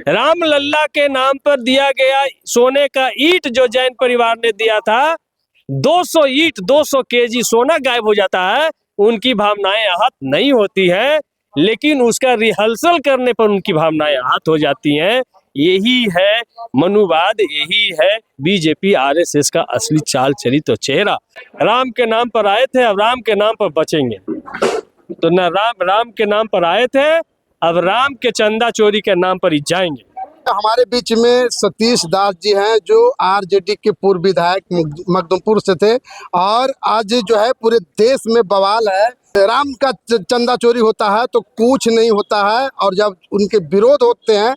राम लल्ला के नाम पर दिया गया सोने का ईंट जो जैन परिवार ने दिया था, 200 ईंट 200 केजी सोना गायब हो जाता है। उनकी भावनाएं आहत नहीं होती है, लेकिन उसका रिहर्सल करने पर उनकी भावनाएं आहत हो जाती हैं। यही है मनुवाद, यही है बीजेपी आरएसएस का असली चाल चरित्र चेहरा। राम के नाम पर आए थे, अब राम के नाम पर बचेंगे। तो न राम के नाम पर आए थे, अब राम के चंदा चोरी के नाम पर ही जाएंगे। हमारे बीच में सतीश दास जी हैं जो आरजेडी के पूर्व विधायक मखदुमपुर से थे, और आज जो है पूरे देश में बवाल है। राम का चंदा चोरी होता है तो कुछ नहीं होता है, और जब उनके विरोध होते हैं,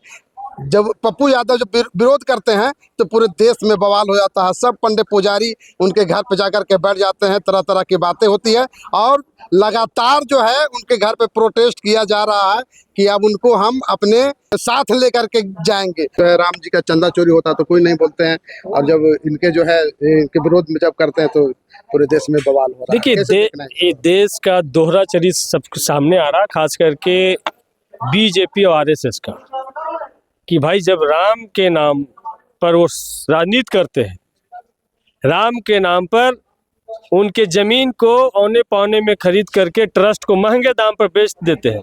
जब पप्पू यादव जब विरोध करते हैं तो पूरे देश में बवाल हो जाता है। सब पंडित पुजारी उनके घर पे जाकर के बैठ जाते हैं, तरह तरह की बातें होती है, और लगातार जो है उनके घर पे प्रोटेस्ट किया जा रहा है कि अब उनको हम अपने साथ लेकर के जाएंगे। तो राम जी का चंदा चोरी होता है तो कोई नहीं बोलते हैं, और जब इनके जो है इनके विरोध में जब करते हैं तो पूरे देश में बवाल हो रहा है। देखिए, ये देश का दोहरा चरित्र सबके सामने आ रहा, खास करके बीजेपी और आरएसएस का, कि भाई जब राम के नाम पर वो राजनीति करते हैं, राम के नाम पर उनके जमीन को औने पौने में खरीद करके ट्रस्ट को महंगे दाम पर बेच देते हैं,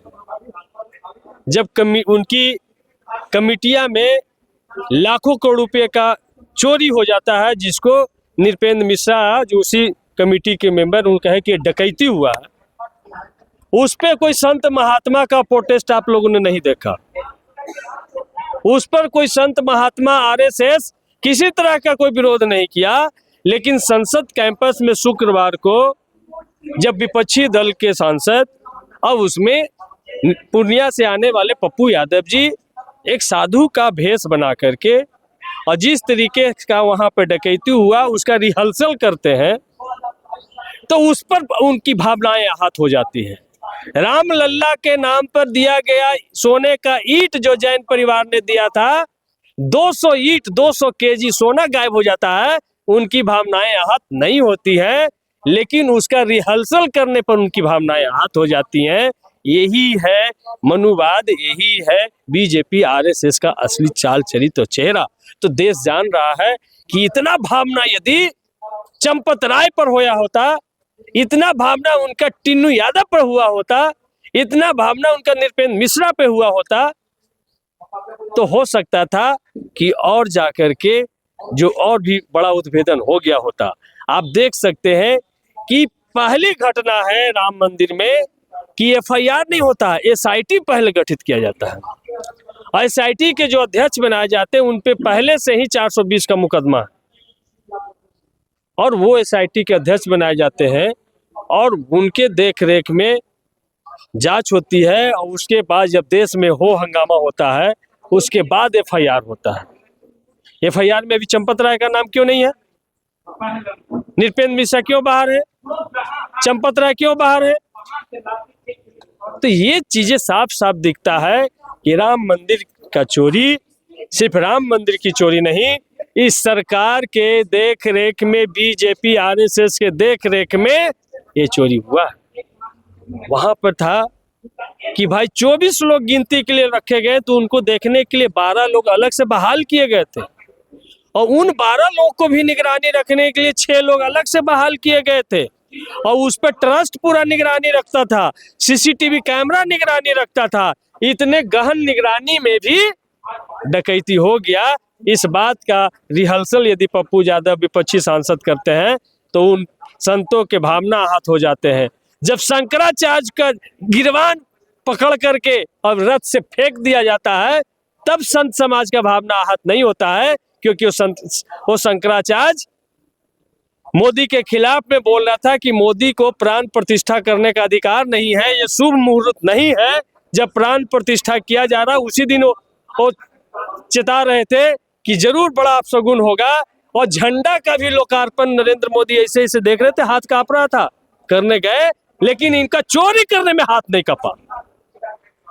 जब उनकी कमिटियां में लाखों करोड़ रुपए का चोरी हो जाता है, जिसको नृपेंद्र मिश्रा जो उसी कमिटी के मेंबर उनको कहे कि डकैती हुआ है, उस पे कोई संत महात्मा का प्रोटेस्ट आप लोगों ने नहीं देखा। उस पर कोई संत महात्मा आरएसएस किसी तरह का कोई विरोध नहीं किया। लेकिन संसद कैंपस में शुक्रवार को जब विपक्षी दल के सांसद, अब उसमें पूर्णिया से आने वाले पप्पू यादव जी एक साधु का भेष बना करके, और जिस तरीके का वहां पर डकैती हुआ उसका रिहर्सल करते हैं, तो उस पर उनकी भावनाएं आहत हो जाती हैं। राम लल्ला के नाम पर दिया गया सोने का ईंट जो जैन परिवार ने दिया था, 200 ईंट 200 केजी सोना गायब हो जाता है। उनकी भावनाएं आहत नहीं होती है, लेकिन उसका रिहर्सल करने पर उनकी भावनाएं आहत हो जाती हैं। यही है मनुवाद, यही है बीजेपी आरएसएस का असली चाल चरित्र चेहरा। तो देश जान रहा है कि इतना भावना यदि चंपत राय पर होया होता, इतना भावना उनका टिन्नू यादव पर हुआ होता, इतना भावना उनका नृपेंद्र मिश्रा पे हुआ होता, तो हो सकता था कि और जाकर के जो और भी बड़ा उद्भेदन हो गया होता। आप देख सकते हैं कि पहली घटना है राम मंदिर में कि एफआईआर नहीं होता है, एसआईटी पहले गठित किया जाता है। एसआईटी के जो अध्यक्ष बनाए जाते हैं उन पे पहले से ही 420 का मुकदमा है, और वो एसआईटी के अध्यक्ष बनाए जाते हैं, और उनके देख रेख में जांच होती है, और उसके बाद जब देश में हो हंगामा होता है उसके बाद एफआईआर होता है। एफआईआर में अभी चंपत राय का नाम क्यों नहीं है? नृपेंद्र मिश्रा क्यों बाहर है? चंपत राय क्यों बाहर है? तो ये चीजें साफ साफ दिखता है कि राम मंदिर का चोरी सिर्फ राम मंदिर की चोरी नहीं, इस सरकार के देख रेख में, बीजेपी आरएसएस के देख रेख में ये चोरी हुआ। वहां पर था कि भाई 24 लोग गिनती के लिए रखे गए, तो उनको देखने के लिए 12 लोग अलग से बहाल किए गए थे, और उन 12 लोग को भी निगरानी रखने के लिए 6 लोग अलग से बहाल किए गए थे, और उस पर ट्रस्ट पूरा निगरानी रखता था, सीसीटीवी कैमरा निगरानी रखता था। इतने गहन निगरानी में भी डकैती हो गया। इस बात का रिहर्सल यदि पप्पू यादव विपक्षी सांसद करते हैं तो उन संतों के भावना आहत हो जाते हैं। जब शंकराचार्य का गिरवान पकड़ करके और रथ से फेंक दिया जाता है, तब संत समाज का भावना आहत नहीं होता है, क्योंकि वो शंकराचार्य मोदी के खिलाफ में बोल रहा था कि मोदी को प्राण प्रतिष्ठा करने का अधिकार नहीं है, ये शुभ मुहूर्त नहीं है। जब प्राण प्रतिष्ठा किया जा रहा, उसी दिन वो चेता रहे थे कि जरूर बड़ा अपशगुन होगा, और झंडा का भी लोकार्पण नरेंद्र मोदी ऐसे ऐसे देख रहे थे, हाथ कांप रहा था, करने गए, लेकिन इनका चोरी करने में हाथ नहीं कांपा।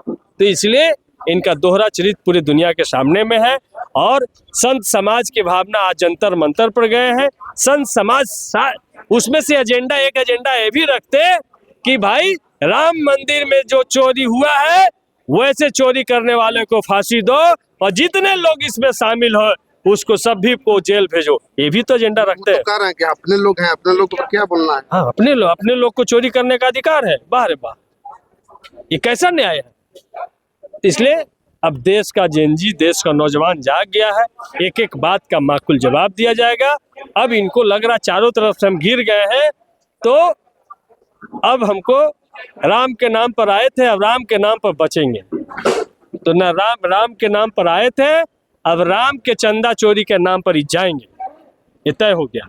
तो इसलिए इनका दोहरा चरित्र पूरी दुनिया के सामने में है, और संत समाज की भावना आज जंतर मंतर पर गए हैं। संत समाज उसमें से एक एजेंडा ये भी रखते कि भाई राम मंदिर में जो चोरी हुआ है वैसे चोरी करने वाले को फांसी दो और जितने लोग इसमें शामिल हो उसको सभी को जेल भेजो। ये भी तो एजेंडा रखते हैं। तो कह रहे हैं कि अपने लोग हैं, अपने लोग को क्या बोलना है? हाँ, अपने लोग को चोरी करने का अधिकार है। वाह रे वाह, ये कैसा न्याय है? इसलिए अब देश का जेनजी, देश का नौजवान जाग गया है। एक एक बात का माकूल जवाब दिया जाएगा। अब इनको लग रहा चारों तरफ से हम घिर गए हैं, तो अब हमको राम के नाम पर आए थे, अब राम के नाम पर बचेंगे। तो न राम के नाम पर आए थे, अब राम के चंदा चोरी के नाम पर ही जाएंगे। ये तय हो गया।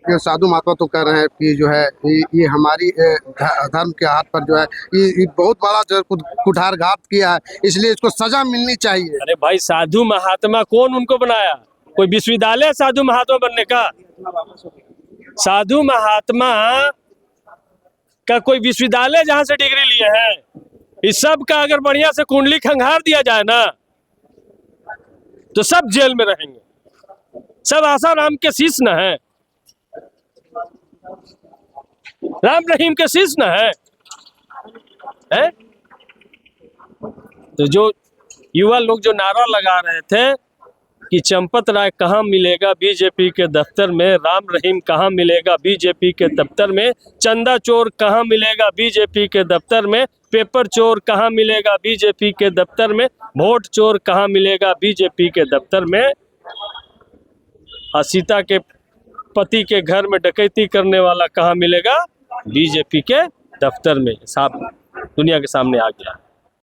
ये साधु महात्मा तो कह रहे हैं कि जो है ये हमारी धर्म के हाथ पर जो है ये बहुत बड़ा जो है कुठारघात किया है, इसलिए इसको सजा मिलनी चाहिए। अरे भाई, साधु महात्मा कौन उनको बनाया? कोई विश्वविद्यालय साधु महात्मा बनने का? साधु महात्मा का कोई विश्वविद्यालय जहां से डिग्री लिए हैं? इस सब का अगर बढ़िया से कुंडली खंगार दिया जाए ना, तो सब जेल में रहेंगे। सब आसाराम के शिष्य न है, राम रहीम के शिष्य न है? तो जो युवा लोग जो नारा लगा रहे थे कि चंपत राय कहाँ मिलेगा बीजेपी के दफ्तर में, राम रहीम कहाँ मिलेगा बीजेपी के दफ्तर में, चंदा चोर कहाँ मिलेगा बीजेपी के दफ्तर में, पेपर चोर कहाँ मिलेगा बीजेपी के दफ्तर में, वोट चोर कहाँ मिलेगा बीजेपी के दफ्तर में, और सीता के पति के घर में डकैती करने वाला कहाँ मिलेगा बीजेपी के दफ्तर में। साहब दुनिया के सामने आ गया।